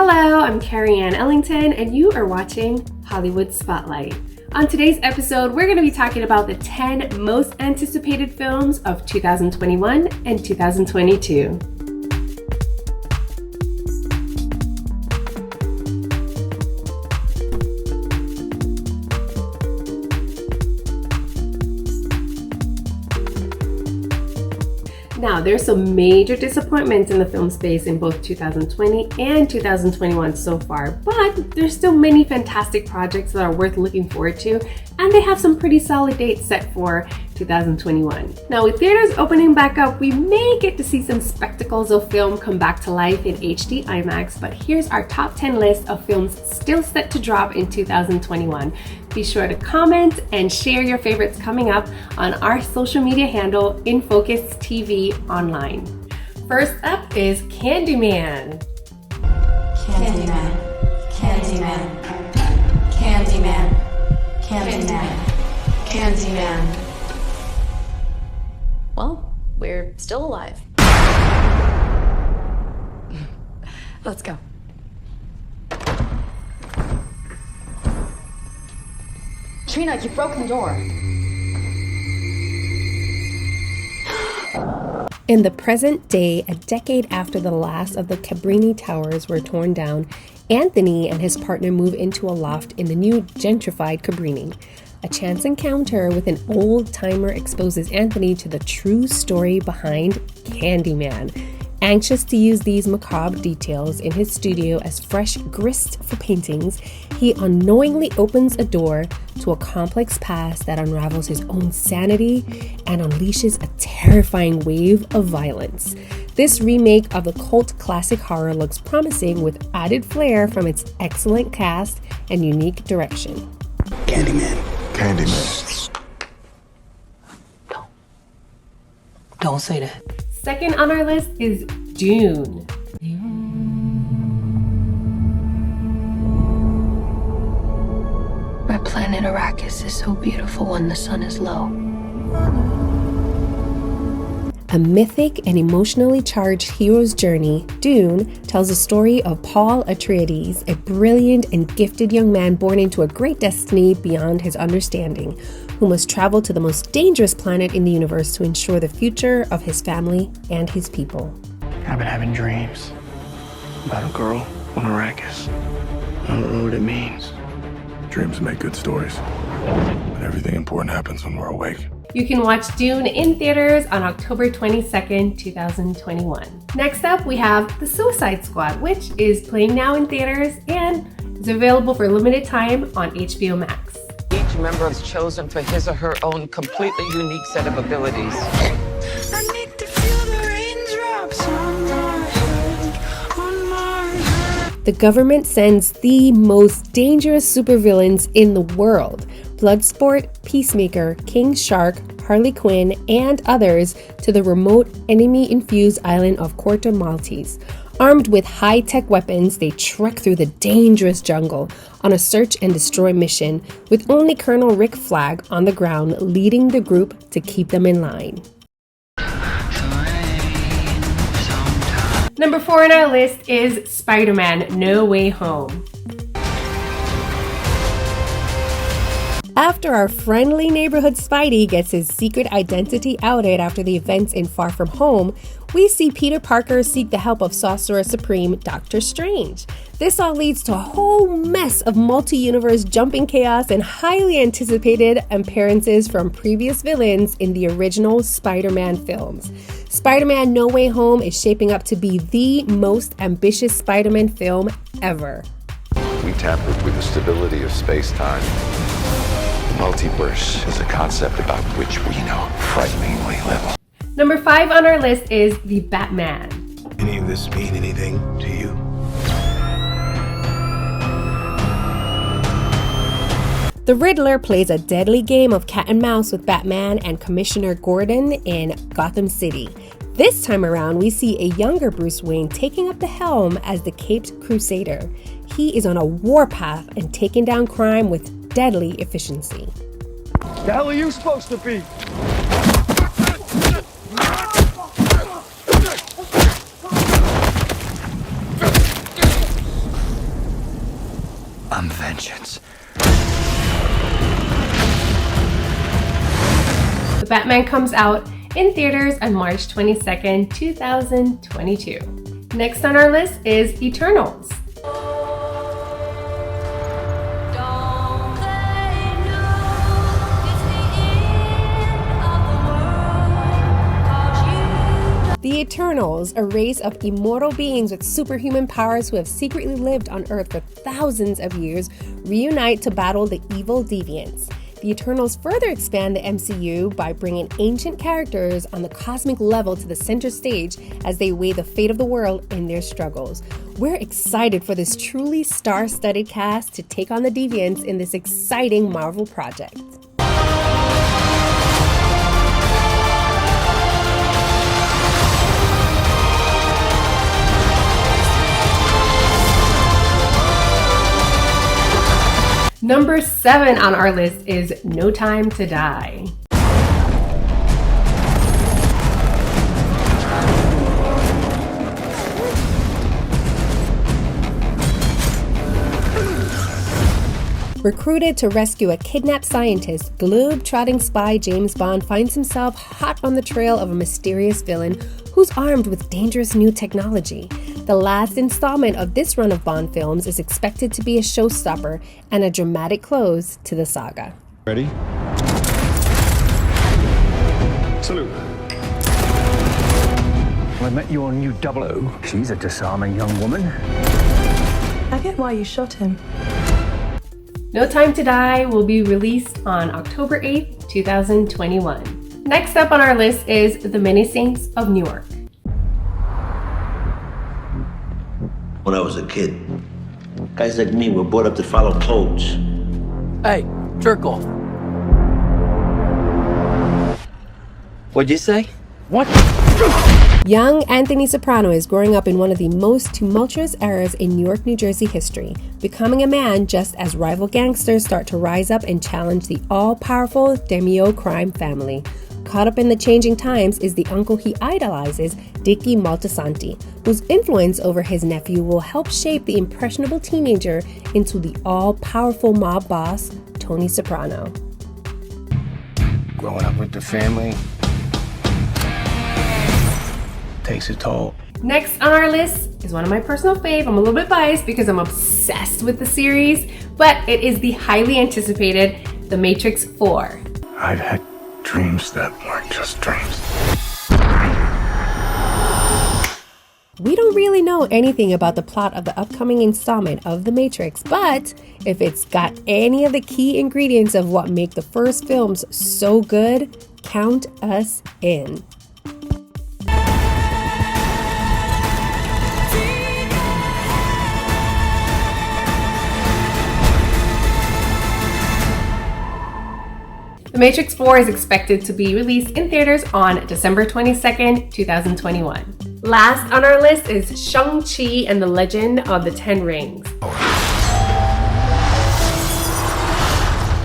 Hello, I'm Carrie Ann Ellington, and you are watching Hollywood Spotlight. On today's episode, we're going to be talking about the 10 most anticipated films of 2021 and 2022. Now, there's some major disappointments in the film space in both 2020 and 2021 so far, but there's still many fantastic projects that are worth looking forward to, and they have some pretty solid dates set for 2021. Now, with theaters opening back up, we may get to see some spectacles of film come back to life in HD Imax, but here's our top 10 list of films still set to drop in 2021. Be sure to comment and share your favorites coming up on our social media handle, In Focus TV Online. First up is Candyman. Candyman, Candyman, Candyman, Candyman, Candyman. Well, we're still alive. Let's go. Trina, you've broken the door. In the present day, a decade after the last of the Cabrini Towers were torn down, Anthony and his partner move into a loft in the new gentrified Cabrini. A chance encounter with an old-timer exposes Anthony to the true story behind Candyman. Anxious to use these macabre details in his studio as fresh grist for paintings, he unknowingly opens a door to a complex past that unravels his own sanity and unleashes a terrifying wave of violence. This remake of the cult classic horror looks promising with added flair from its excellent cast and unique direction. Candyman. Candyman. Don't say that. Second on our list is Dune. Our planet Arrakis is so beautiful when the sun is low. A mythic and emotionally charged hero's journey, Dune tells the story of Paul Atreides, a brilliant and gifted young man born into a great destiny beyond his understanding, who must travel to the most dangerous planet in the universe to ensure the future of his family and his people. I've been having dreams about a girl on Arrakis. I don't know what it means. Dreams make good stories, but everything important happens when we're awake. You can watch Dune in theaters on October 22nd, 2021. Next up, we have The Suicide Squad, which is playing now in theaters and is available for a limited time on HBO Max. Each member is chosen for his or her own completely unique set of abilities. I need to feel the raindrops on my head. The government sends the most dangerous supervillains in the world, Bloodsport, Peacemaker, King Shark, Harley Quinn, and others, to the remote enemy-infused island of Corto Maltese. Armed with high-tech weapons, they trek through the dangerous jungle on a search and destroy mission, with only Colonel Rick Flag on the ground leading the group to keep them in line. Number 4 on our list is Spider-Man: No Way Home. After our friendly neighborhood Spidey gets his secret identity outed after the events in Far From Home, we see Peter Parker seek the help of Sorcerer Supreme Doctor Strange. This all leads to a whole mess of multi-universe jumping chaos and highly anticipated appearances from previous villains in the original Spider-Man films. Spider-Man: No Way Home is shaping up to be the most ambitious Spider-Man film ever. We tampered with the stability of space-time. Multiverse is a concept about which we know frighteningly little. Number 5 on our list is The Batman. Any of this mean anything to you? The Riddler plays a deadly game of cat and mouse with Batman and Commissioner Gordon in Gotham City. This time around, we see a younger Bruce Wayne taking up the helm as the Caped Crusader. He is on a warpath and taking down crime with deadly efficiency. The hell are you supposed to be? on vengeance. The Batman comes out in theaters on March 22nd, 2022. Next on our list is Eternals. The Eternals, a race of immortal beings with superhuman powers who have secretly lived on Earth for thousands of years, reunite to battle the evil deviants. The Eternals further expand the MCU by bringing ancient characters on the cosmic level to the center stage as they weigh the fate of the world in their struggles. We're excited for this truly star-studded cast to take on the deviants in this exciting Marvel project. Number 7 on our list is No Time to Die. Recruited to rescue a kidnapped scientist, globe-trotting spy James Bond finds himself hot on the trail of a mysterious villain who's armed with dangerous new technology. The last installment of this run of Bond films is expected to be a showstopper and a dramatic close to the saga. Ready? Salute. I met your new 00. She's a disarming young woman. I get why you shot him. No Time to Die will be released on October 8th, 2021. Next up on our list is The Many Saints of Newark. When I was a kid, guys like me were brought up to follow codes. Hey, jerk off. What'd you say? What? Young Anthony Soprano is growing up in one of the most tumultuous eras in Newark, New Jersey history, becoming a man just as rival gangsters start to rise up and challenge the all-powerful Demio crime family. Caught up in the changing times is the uncle he idolizes, Dickie Moltisanti, whose influence over his nephew will help shape the impressionable teenager into the all-powerful mob boss, Tony Soprano. Growing up with the family takes a toll. Next on our list is one of my personal fave. I'm a little bit biased because I'm obsessed with the series, but it is the highly anticipated The Matrix 4. I've had dreams that weren't just dreams. We don't really know anything about the plot of the upcoming installment of The Matrix, but if it's got any of the key ingredients of what make the first films so good, count us in. The Matrix 4 is expected to be released in theaters on December 22nd, 2021. Last on our list is Shang-Chi and the Legend of the Ten Rings.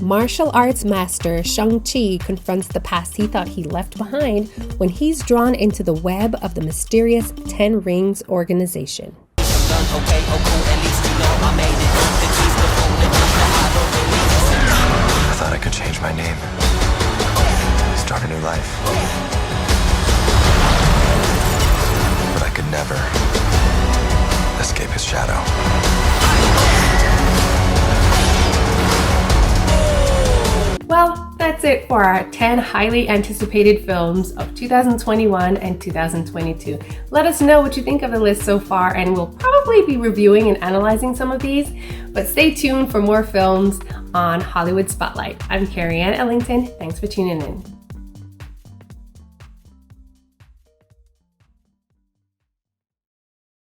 Martial arts master Shang-Chi confronts the past he thought he left behind when he's drawn into the web of the mysterious Ten Rings organization. I thought I could change my name, start a new life. But I could never escape his shadow. Well, that's it for our 10 highly anticipated films of 2021 and 2022. Let us know what you think of the list so far, and we'll probably be reviewing and analyzing some of these, but stay tuned for more films on Hollywood Spotlight. I'm Carrie Ann Ellington. Thanks for tuning in.